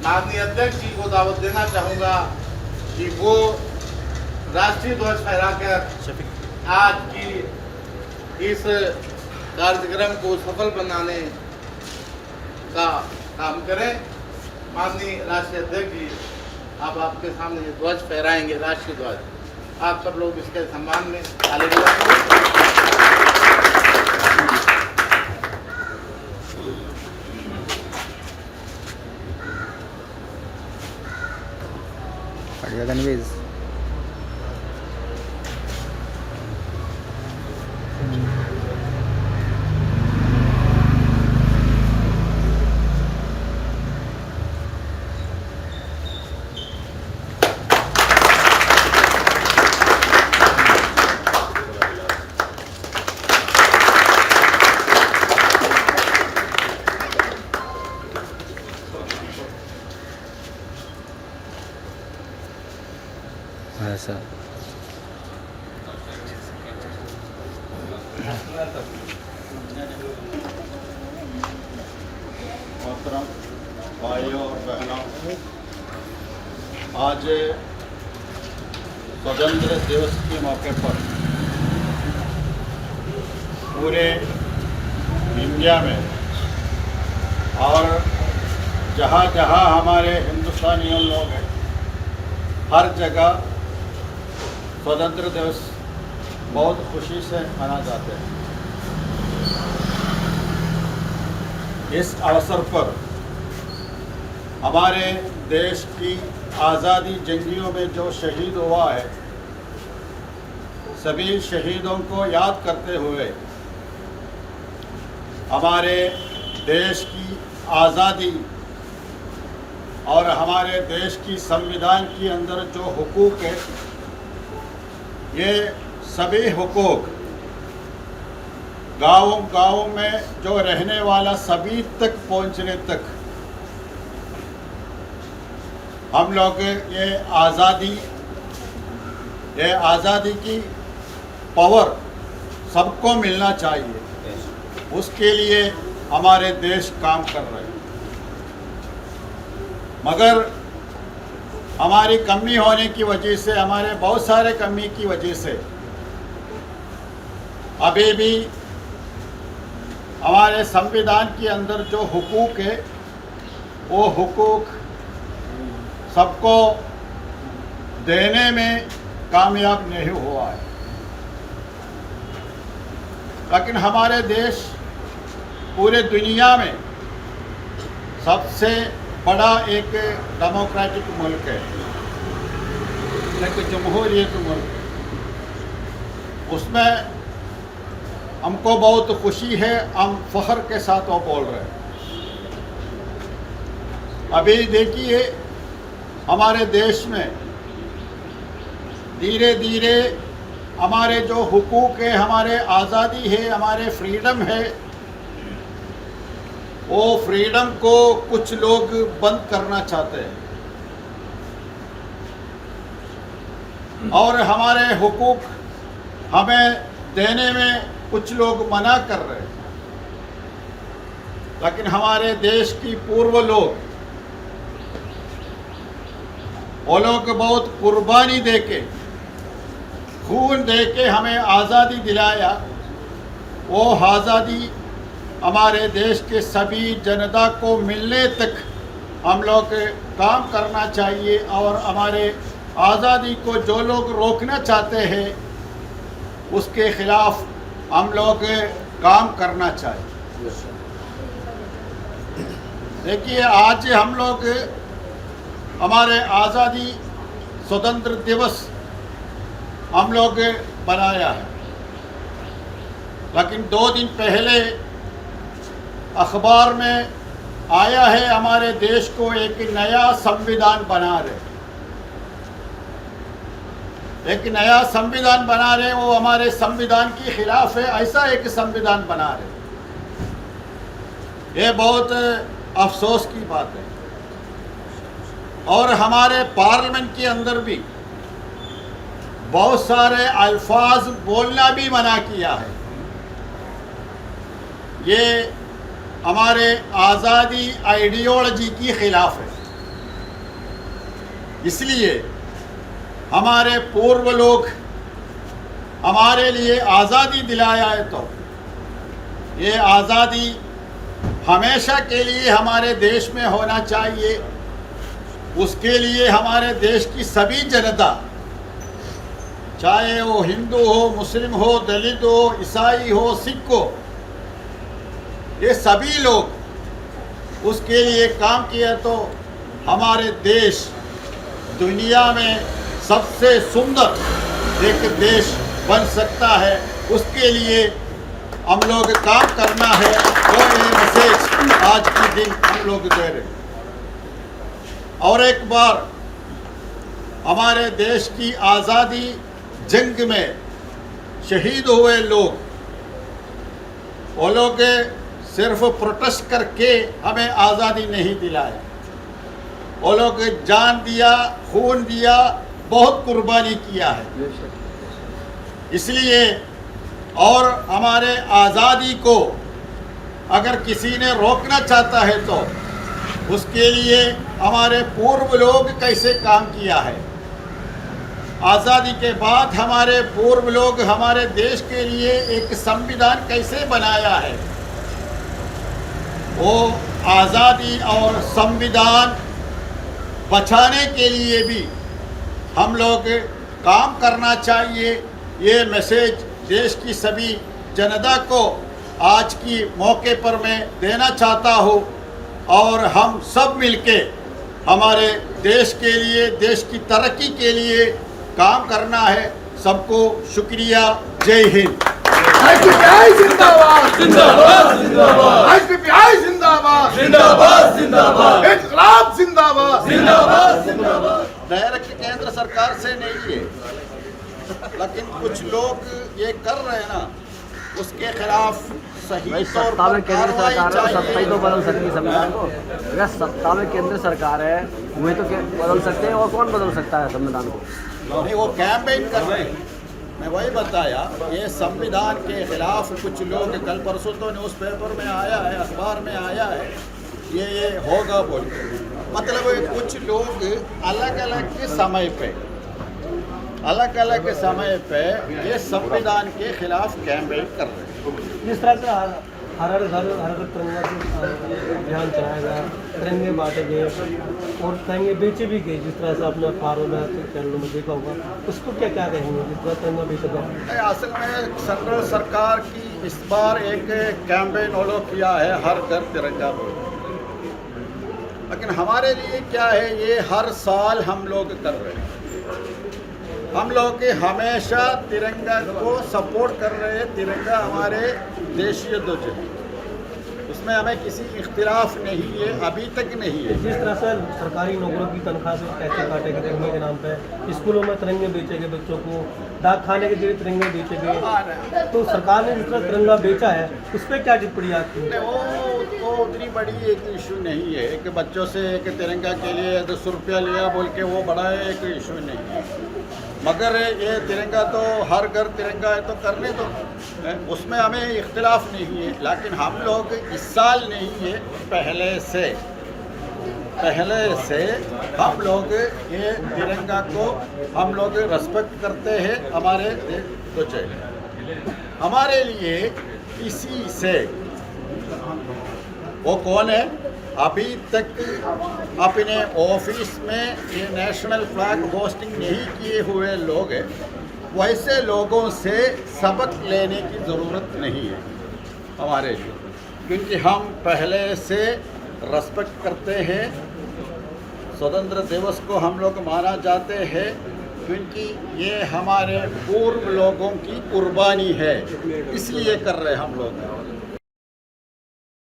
माननीय अध्यक्ष जी को दावत देना चाहूँगा कि वो राष्ट्रीय ध्वज फहराकर आज की इस कार्यक्रम को सफल बनाने का काम करें। माननीय राष्ट्रीय अध्यक्ष जी, आप आपके सामने ये ध्वज फहराएंगे, राष्ट्रीय ध्वज। आप सब लोग इसके सम्मान में ताली बजाएंगे। गणवेश ऐसा मोहतरम भाइयों और बहनों, आज स्वतंत्र दिवस के मौके पर पूरे इंडिया में और जहाँ जहाँ हमारे हिंदुस्तानियों लोग हैं, हर जगह स्वतंत्र दिवस बहुत खुशी से मना जाते हैं। इस अवसर पर हमारे देश की आज़ादी जंगियों में जो शहीद हुआ है, सभी शहीदों को याद करते हुए हमारे देश की आज़ादी और हमारे देश की संविधान के अंदर जो हुकूक है, ये सभी हुकूक गाँव में जो रहने वाला सभी तक पहुंचने तक हम लोग ये आज़ादी की पावर सबको मिलना चाहिए। उसके लिए हमारे देश काम कर रहे हैं, मगर हमारी कमी होने की वजह से, हमारे बहुत सारे कमी की वजह से अभी भी हमारे संविधान के अंदर जो हुकूक है, वो हुकूक सबको देने में कामयाब नहीं हुआ है। लेकिन हमारे देश पूरे दुनिया में सबसे बड़ा एक डेमोक्रेटिक मुल्क है, एक जमहूरियत मुल्क है। उसमें हमको बहुत खुशी है, हम फख्र के साथ वो बोल रहे हैं। अभी देखिए हमारे देश में धीरे धीरे हमारे जो हुकूक है, हमारे आज़ादी है, हमारे फ्रीडम है, वो फ्रीडम को कुछ लोग बंद करना चाहते हैं और हमारे हुकूक हमें देने में कुछ लोग मना कर रहे हैं। लेकिन हमारे देश की पूर्व लोग, वो लोग बहुत कुर्बानी देके, खून देके हमें आज़ादी दिलाया। वो आज़ादी हमारे देश के सभी जनता को मिलने तक हम लोग काम करना चाहिए और हमारे आज़ादी को जो लोग रोकना चाहते हैं, उसके खिलाफ हम लोग काम करना चाहिए। देखिए आज हम लोग हमारे आज़ादी स्वतंत्र दिवस हम लोग बनाया है, लेकिन 2 दिन पहले अखबार में आया है हमारे देश को एक नया संविधान बना रहे, एक नया संविधान बना रहे, वो हमारे संविधान के खिलाफ है। ऐसा एक संविधान बना रहे, ये बहुत अफसोस की बात है। और हमारे पार्लियामेंट के अंदर भी बहुत सारे अल्फाज बोलना भी मना किया है। ये हमारे आज़ादी आइडियोलॉजी के खिलाफ है। इसलिए हमारे पूर्व लोग हमारे लिए आज़ादी दिलाया है, तो ये आज़ादी हमेशा के लिए हमारे देश में होना चाहिए। उसके लिए हमारे देश की सभी जनता, चाहे वो हिंदू हो, मुस्लिम हो, दलित हो, ईसाई हो, सिख हो, ये सभी लोग उसके लिए काम किया तो हमारे देश दुनिया में सबसे सुंदर एक देश बन सकता है। उसके लिए हम लोग काम करना है, तो ये मैसेज आज के दिन हम लोग दे रहे हैं। और एक बार हमारे देश की आज़ादी जंग में शहीद हुए लोग, वो लोग सिर्फ प्रोटेस्ट करके हमें आज़ादी नहीं दिलाया, वो लोग जान दिया, खून दिया, बहुत कुर्बानी किया है। इसलिए और हमारे आज़ादी को अगर किसी ने रोकना चाहता है तो उसके लिए हमारे पूर्व लोग कैसे काम किया है। आज़ादी के बाद हमारे पूर्व लोग हमारे देश के लिए एक संविधान कैसे बनाया है, वो आज़ादी और संविधान बचाने के लिए भी हम लोग काम करना चाहिए। ये मैसेज देश की सभी जनता को आज की मौके पर मैं देना चाहता हूँ, और हम सब मिलके हमारे देश के लिए, देश की तरक्की के लिए काम करना है। सबको शुक्रिया। जय हिंद। आईपीपीआई जिंदाबाद जिंदाबाद जिंदाबाद, आईपीपीआई जिंदाबाद जिंदाबाद जिंदाबाद, इनकलाब जिंदाबाद जिंदाबाद जिंदाबाद। डायरेक्ट केंद्र सरकार से नहीं है, लेकिन कुछ लोग ये कर रहे हैं ना, उसके खिलाफ सही तौर सत्ता पर में केंद्र कार्रवाई सरकार है, सत्ता ही तो चाहिए। बदल सकती है संविधान को। अगर सत्ता में केंद्र सरकार है, वही तो बदल सकते हैं, और कौन बदल सकता है संविधान को? नहीं, वो कैंपेन कर रहे हैं। मैं वही बताया, ये संविधान के खिलाफ कुछ लोग, कल परसों तो न्यूज़पेपर में आया है, अखबार में आया है, ये होगा बोल के। मतलब कुछ लोग अलग अलग समय पे ये संविधान के खिलाफ कैंपेन कर रहे हैं। जिस तरह से हर घर तिरंगा अभियान चलाया गया, तिरंगे बांटे गए और तिरंगे बेचे भी गए, जिस तरह से अपने अखबारों में, चैनलों में देखा होगा, उसको क्या क्या कहेंगे जिस तरह तिरंगा बेचा गया? असल में सेंट्रल सरकार की इस बार एक कैंपेन फॉलो किया है, हर घर तिरंगा बोलो। लेकिन हमारे लिए क्या है, ये हर साल हम लोग कर रहे हैं। हम लोग हमेशा तिरंगा को सपोर्ट कर रहे हैं। तिरंगा हमारे देशीय ध्वज है, उसमें हमें किसी इख्तिलाफ नहीं है, अभी तक नहीं है। जिस तरह से सरकारी नौकरों की तनख्वाह से पैसे काटे गए तिरंगे के नाम पे, स्कूलों में तिरंगे बेचे गए बच्चों को, डाक खाने के जरिए तिरंगे बेचे गए, तो सरकार ने जिस तरह तिरंगा बेचा है उस पर क्या टिप्पणी आपकी? वो उतनी बड़ी एक इशू नहीं है। एक बच्चों से एक तिरंगा के लिए 200 रुपया लिया बोल के वो बड़ा एक इशू नहीं है। मगर ये तिरंगा तो हर घर तिरंगा है, तो करने दो, उसमें हमें इख्तिलाफ नहीं है। लेकिन हम लोग इस साल नहीं है, पहले से हम लोग ये तिरंगा को हम लोग रिस्पेक्ट करते हैं। हमारे तो चाहिए हमारे लिए इसी से, वो कौन है, अभी तक अपने ऑफिस में ये नेशनल फ्लैग होस्टिंग नहीं किए हुए लोग हैं, वैसे लोगों से सबक लेने की ज़रूरत नहीं है हमारे लिए, क्योंकि हम पहले से रेस्पेक्ट करते हैं। स्वतंत्र दिवस को हम लोग माना जाते हैं क्योंकि ये हमारे पूर्व लोगों की कुर्बानी है, इसलिए कर रहे हैं हम लोग।